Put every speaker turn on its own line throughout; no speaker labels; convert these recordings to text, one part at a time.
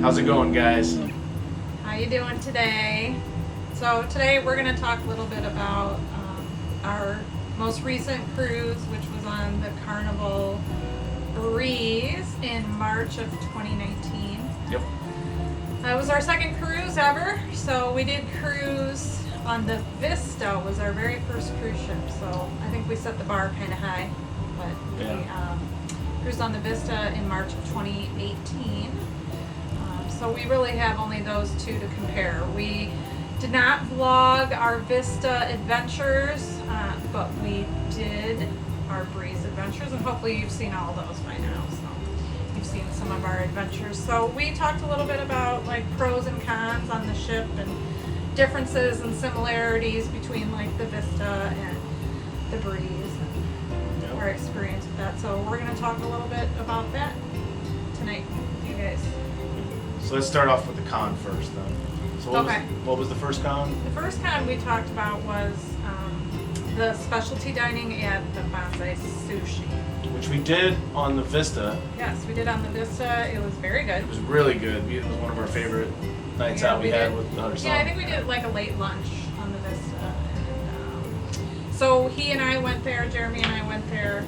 How's it going, guys?
How you doing today? So today we're going to talk a little bit about our most recent cruise, which was on the Carnival Breeze in March of 2019.
Yep.
That was our second cruise ever. So we did cruise on the Vista, was our very first cruise ship. So I think we set the bar kind of high, but we cruised on the Vista in March of 2018. So we really have only those two to compare. We did not vlog our Vista adventures, but we did our Breeze adventures, and hopefully you've seen all those by now. So you've seen some of our adventures. So we talked a little bit about like pros and cons on the ship and differences and similarities between like the Vista and the Breeze and our experience with that. So we're going to talk a little bit about that tonight, you guys.
So let's start off with the con first, then. So what was the first con?
The first con we talked about was the specialty dining at the Bonsai Sushi.
Which we did on the Vista.
Yes, we did on the Vista. It was very good.
It was really good. It was one of our favorite nights out we had with our son.
Yeah, I think we did like a late lunch on the Vista. And, so he and I went there, Jeremy and I went there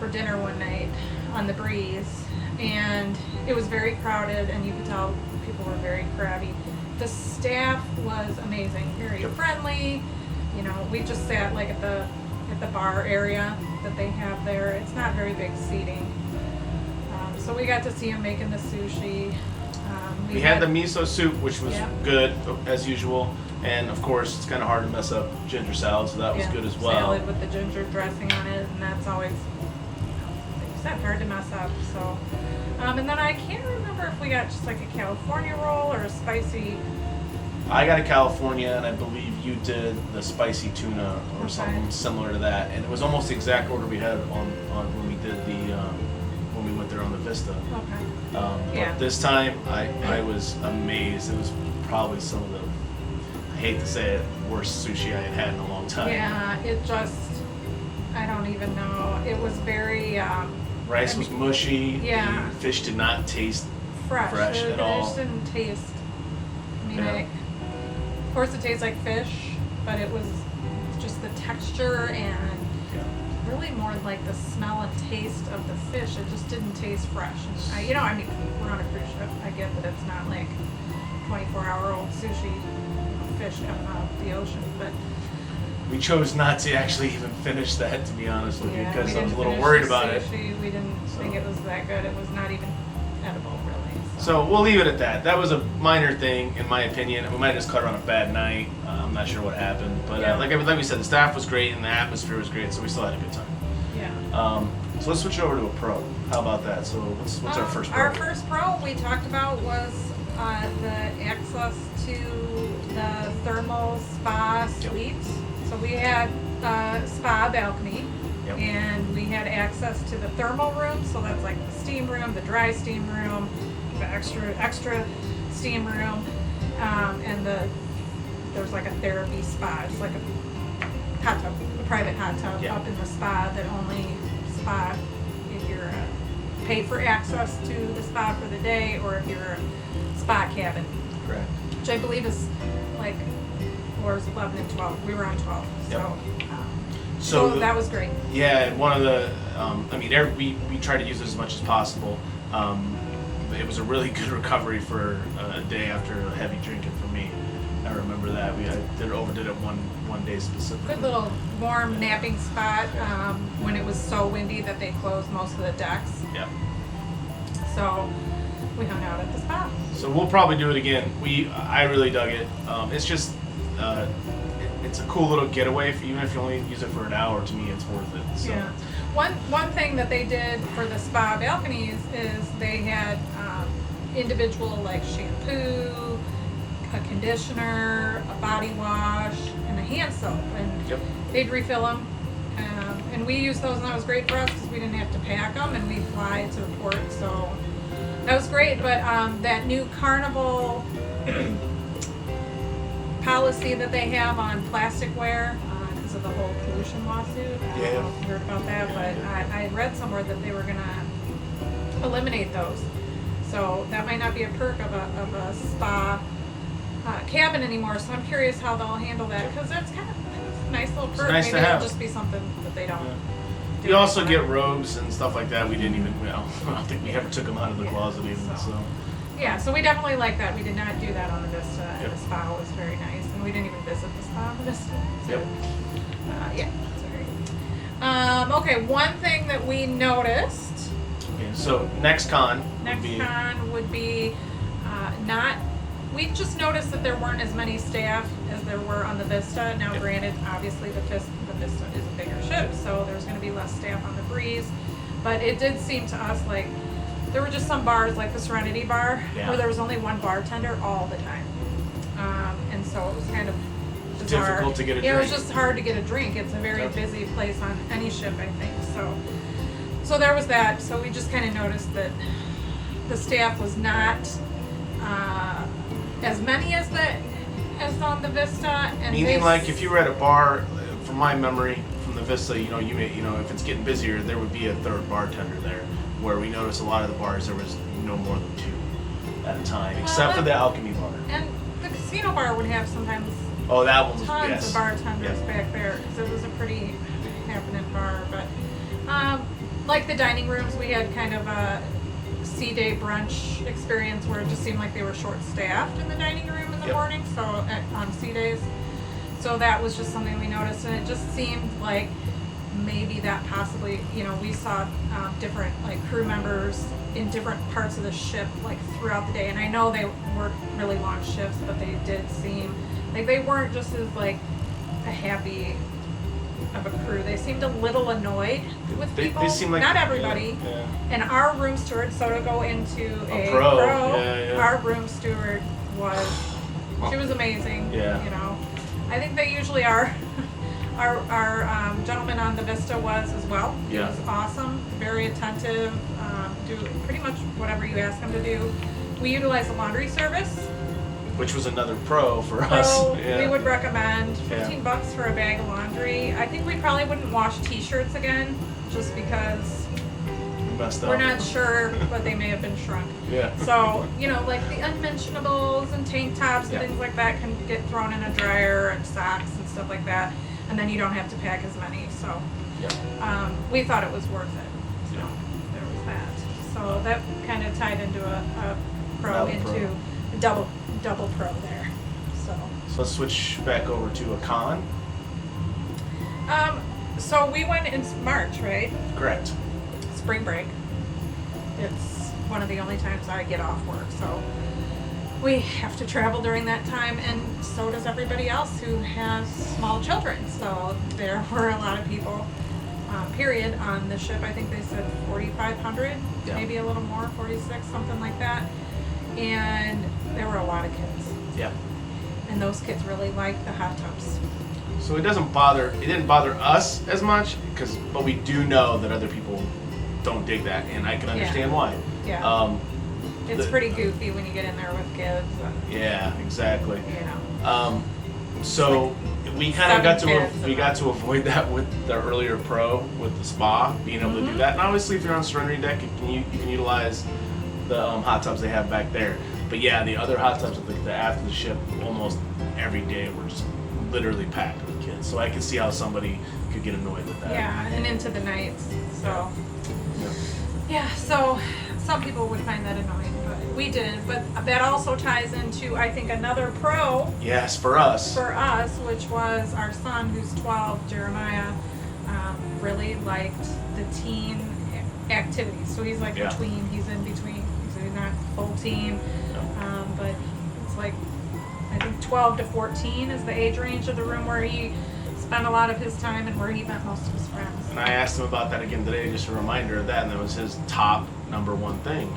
for dinner one night on the Breeze. And it was very crowded, and you could tell people were very crabby. The staff was amazing, very friendly. You know, we just sat like at the bar area that they have there. It's not very big seating, so we got to see them making the sushi.
We had the miso soup, which was good as usual, and of course it's kind of hard to mess up ginger salad, so that was good as well.
Salad with the ginger dressing on it, and that's always, like you said, hard to mess up. So. And then I can't remember if we got just like a California roll or a spicy.
I got a California, and I believe you did the spicy tuna or something similar to that. And it was almost the exact order we had on when we did when we went there on the Vista.
Okay.
But this time, I was amazed. It was probably some of the, I hate to say it, worst sushi I had in a long time.
Yeah, it just, I don't even know. It was very.
Rice was mushy.
Yeah.
The fish did not taste fresh at all.
It just didn't taste. I mean, of course it tastes like fish, but it was just the texture and really more like the smell and taste of the fish. It just didn't taste fresh. And I mean, we're on a cruise ship. I get that it's not like 24-hour-old sushi fish coming out of the ocean, but.
We chose not to actually even finish that, to be honest with you, because I was a little
finish
worried
the
about
sushi. We didn't think it was that good. It was not even edible, really.
So we'll leave it at that. That was a minor thing, in my opinion. We might have just caught her on a bad night. I'm not sure what happened. But like we said, the staff was great and the atmosphere was great, so we still had a good time.
Yeah.
So let's switch over to a pro. How about that? So what's our first pro?
Our first pro we talked about was the access to the thermal spa suites. So we had a spa balcony, and we had access to the thermal room. So that's like the steam room, the dry steam room, the extra steam room, and there's like a therapy spa. It's like a hot tub, a private hot tub up in the spa that only spa if you're paid for access to the spa for the day, or if you're a spa cabin.
Correct.
Which I believe is like floors 11 and 12. We were on 12. So that was great.
Yeah, one of the, we tried to use it as much as possible. It was a really good recovery for a day after a heavy drinking for me. I remember that. We overdid it one day specifically.
Good little warm napping spot when it was so windy that they closed most of the decks.
Yeah.
So we hung out at the spa.
So we'll probably do it again. I really dug it. It's just it's a cool little getaway. Even if you only use it for an hour, to me it's worth it. So.
Yeah. One thing that they did for the spa balconies is they had individual like shampoo, a conditioner, a body wash, and a hand soap, and they'd refill them. And we used those, and that was great for us because we didn't have to pack them, and we fly to the port, so that was great. But that new Carnival policy that they have on plasticware because of the whole pollution lawsuit. I don't know if you heard about that, but I read somewhere that they were going to eliminate those. So that might not be a perk of a spa cabin anymore. So I'm curious how they'll handle that, because that's kind of a nice little perk.
Nice
Maybe
to have.
it'll just be something that they don't.
We also get robes and stuff like that. We didn't even, I don't think we ever took them out of the closet even, so.
Yeah, so we definitely like that. We did not do that on the Vista, and the spa was very nice. And we didn't even visit the spa on the Vista. So,
Yep.
yeah, it's very okay, one thing that we noticed.
Okay, so next con
would be not. We just noticed that there weren't as many staff as there were on the Vista. Now, granted, obviously the Vista is a bigger ship, so there's going to be less staff on the Breeze. But it did seem to us like there were just some bars, like the Serenity Bar, where there was only one bartender all the time, and so it was kind of bizarre.
Difficult to get a drink.
Yeah, it was just hard to get a drink. It's a very busy place on any ship, I think. So there was that. So we just kind of noticed that the staff was not as many as on the Vista. And
meaning, like, if you were at a bar, from my memory from the Vista, you know, if it's getting busier, there would be a third bartender there. Where we noticed a lot of the bars, there was no more than 2 at a time, except for the Alchemy bar.
And the casino bar would have sometimes
that one was,
tons of bartenders back there, because it was a pretty happening bar. But like the dining rooms, we had kind of a sea day brunch experience where it just seemed like they were short-staffed in the dining room in the morning, so on sea days. So that was just something we noticed, and it just seemed like maybe that possibly, we saw different like crew members in different parts of the ship like throughout the day, and I know they worked really long shifts, but they did seem like they weren't just as like a happy of a crew. They seemed a little annoyed with people.
They seem like,
not everybody. And our room steward, so to go into a pro. Our room steward she was amazing. I think they usually are. Our gentleman on the Vista was as well. He was awesome, very attentive, do pretty much whatever you ask him to do. We utilize a laundry service,
which was another pro for us.
We would recommend $15 for a bag of laundry. I think we probably wouldn't wash T-shirts again, just because we're not sure, but they may have been shrunk. So, like the unmentionables and tank tops and things like that can get thrown in a dryer, and socks and stuff like that. And then you don't have to pack as many, so we thought it was worth it. So there was that. So that kind of tied into a double pro there. So
let's switch back over to a con.
So we went in March, right?
Correct.
Spring break. It's one of the only times I get off work, so we have to travel during that time, and so does everybody else who has small children. So there were a lot of people, period, on the ship. I think they said 4,500, maybe a little more, 46, something like that. And there were a lot of kids. And those kids really liked the hot tubs.
So it didn't bother us as much, but we do know that other people don't dig that, and I can understand why. It's
pretty goofy when you get in there with kids.
Exactly. So we kind of got to avoid that with the earlier pro, with the spa, being able to do that. And obviously, if you're on Serenity Deck, you can utilize the hot tubs they have back there. But the other hot tubs at the aft of the ship, almost every day, were just literally packed with kids. So I could see how somebody could get annoyed with that.
And into the nights. So so some people would find that annoying, but we didn't. But that also ties into, I think, another pro.
Yes, for us.
For us, which was our son, who's 12, Jeremiah, really liked the teen activities. So he's like he's in between. So he's not full teen, but it's like, I think 12 to 14 is the age range of the room where he spent a lot of his time and where he met most of his friends.
And I asked him about that again today, just a reminder of that, and that was his top number one thing.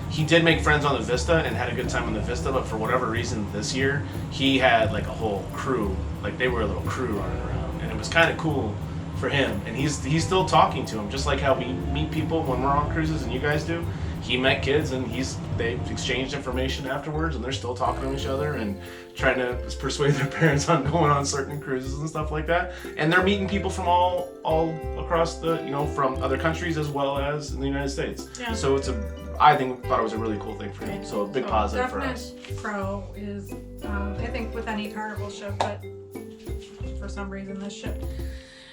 He did make friends on the Vista and had a good time on the Vista, but for whatever reason this year, he had like a whole crew, like they were a little crew running around, and it was kind of cool for him. And he's still talking to him, just like how we meet people when we're on cruises and you guys do. He met kids and they exchanged information afterwards, and they're still talking to each other and trying to persuade their parents on going on certain cruises and stuff like that. And they're meeting people from all across the, from other countries as well as in the United States. So it's I thought it was a really cool thing for him. So a big positive for us.
Pro is, I think with any Carnival ship, but for some reason this ship,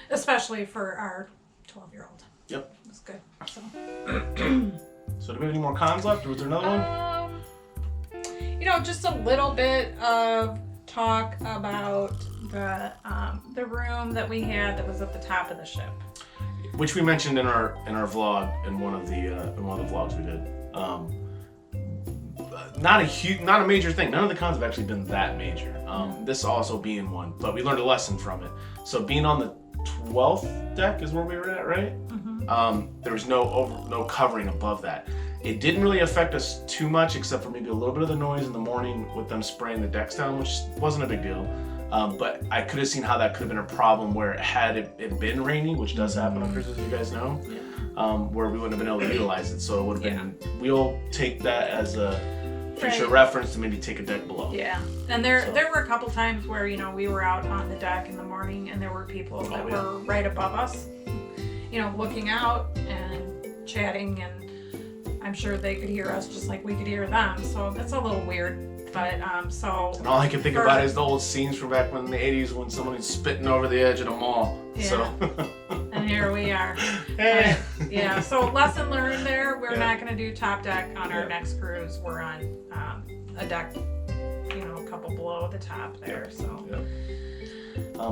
especially for our 12-year-old.
Yep.
It was good. So.
So do we have any more cons left, or was there another one?
Just a little bit of talk about the room that we had that was at the top of the ship,
which we mentioned in our vlog, in one of the vlogs we did. Not a major thing. None of the cons have actually been that major. This also being one, but we learned a lesson from it. So being on the 12th deck is where we were at, right? Mm-hmm. There was no covering above that. It didn't really affect us too much, except for maybe a little bit of the noise in the morning with them spraying the decks down, which wasn't a big deal. But I could have seen how that could have been a problem where had it been rainy, which does happen on cruises, you guys know, where we wouldn't have been able to utilize it. So it would have been, we'll take that as a future reference to maybe take a deck below.
Yeah, and there were a couple times where, we were out on the deck in the morning and there were people that were right above us, looking out and chatting, and I'm sure they could hear us just like we could hear them. So that's a little weird, but And
all I can think about is the old scenes from back when in the 80s when someone is spitting over the edge of a mall.
Yeah.
So.
And here we are. But, so lesson learned there. We're not going to do top deck on our next cruise. We're on a deck, a couple below the top there. So.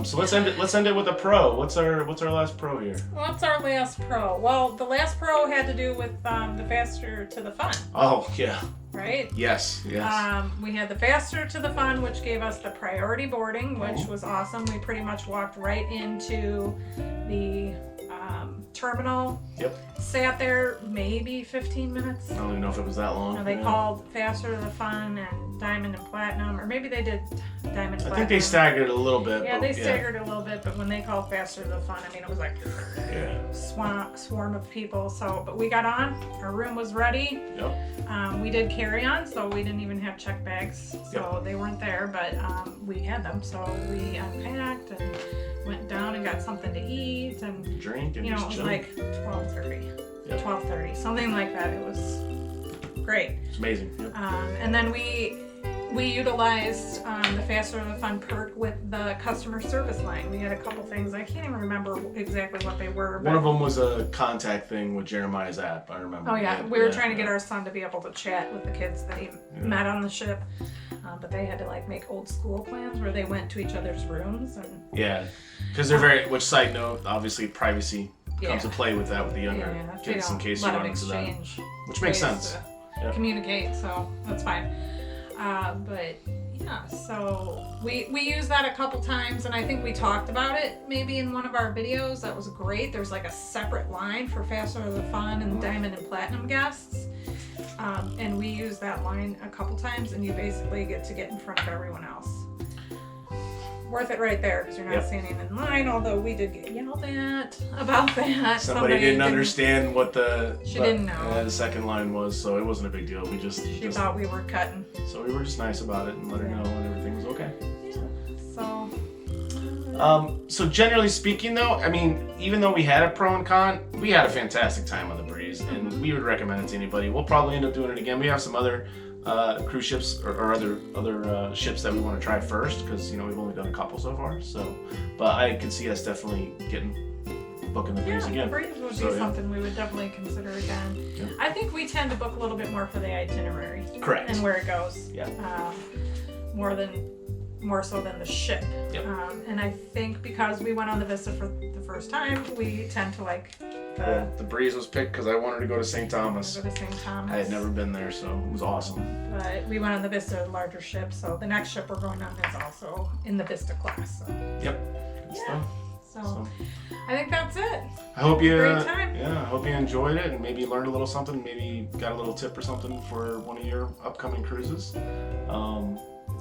So let's end it with a pro. What's our last pro here?
What's our last pro? Well, the last pro had to do with the faster to the fun.
Oh yeah.
Right?
Yes.
We had the faster to the fun, which gave us the priority boarding, which was awesome. We pretty much walked right into the terminal.
Yep.
Sat there maybe 15 minutes.
I don't even know if it was that long.
They called faster to the fun and diamond and platinum, or maybe they did diamond and platinum.
I think they staggered a little bit.
Yeah, they staggered a little bit, but when they called faster to the fun, it was like swarm of people. So, but we got on. Our room was ready.
Yep.
We did carry on, so we didn't even have check bags. So they weren't there, but we had them. So we unpacked and went down and got something to eat and
drink and
it was like 12:30, something like that. It was great.
It's amazing. Yep.
And then we utilized the Faster to the Fun perk with the customer service line. We had a couple things. I can't even remember exactly what they were.
One of them was a contact thing with Jeremiah's app. I remember.
Oh yeah, we were trying to get our son to be able to chat with the kids that he met on the ship. But they had to make old school plans where they went to each other's rooms and.
Yeah, because they're very. Which side note, obviously privacy comes to play with that with the younger kids in case you run into that. Which makes sense.
Communicate, so that's fine. But so we used that a couple times, and I think we talked about it maybe in one of our videos. That was great. There's a separate line for Faster to the Fun and Diamond and Platinum guests. And we use that line a couple times, and you basically get in front of everyone else. Worth it right there, because you're not standing in line, although we did get yelled at about that.
Somebody didn't understand what
she didn't know.
The second line was, so it wasn't a big deal.
She thought we were cutting.
So we were just nice about it and let her know when everything was okay. So generally speaking though, even though we had a pro and con, we had a fantastic time on the Breeze, and we would recommend it to anybody. We'll probably end up doing it again. We have some other cruise ships or other ships that we want to try first, because we've only done a couple so far. So, but I could see us definitely booking the Breeze again.
The Breeze would be something we would definitely consider again. Yeah. I think we tend to book a little bit more for the itinerary.
Correct.
And where it goes.
Yeah.
More so than the ship.
Yep.
And I think because we went on the Vista for the first time, we tend to like
the Breeze was picked because I wanted to go to St. Thomas. I had never been there, so it was awesome.
But we went on the Vista larger ship, so the next ship we're going on is also in the Vista class. So.
Yep. Good stuff.
So I think that's it.
I hope you
great time.
I hope you enjoyed it and maybe learned a little something, maybe got a little tip or something for one of your upcoming cruises.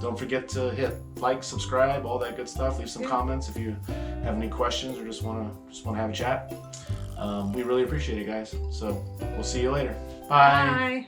Don't forget to hit like, subscribe, all that good stuff. Leave some comments if you have any questions or just wanna have a chat. We really appreciate it, guys. So we'll see you later. Bye.
Bye.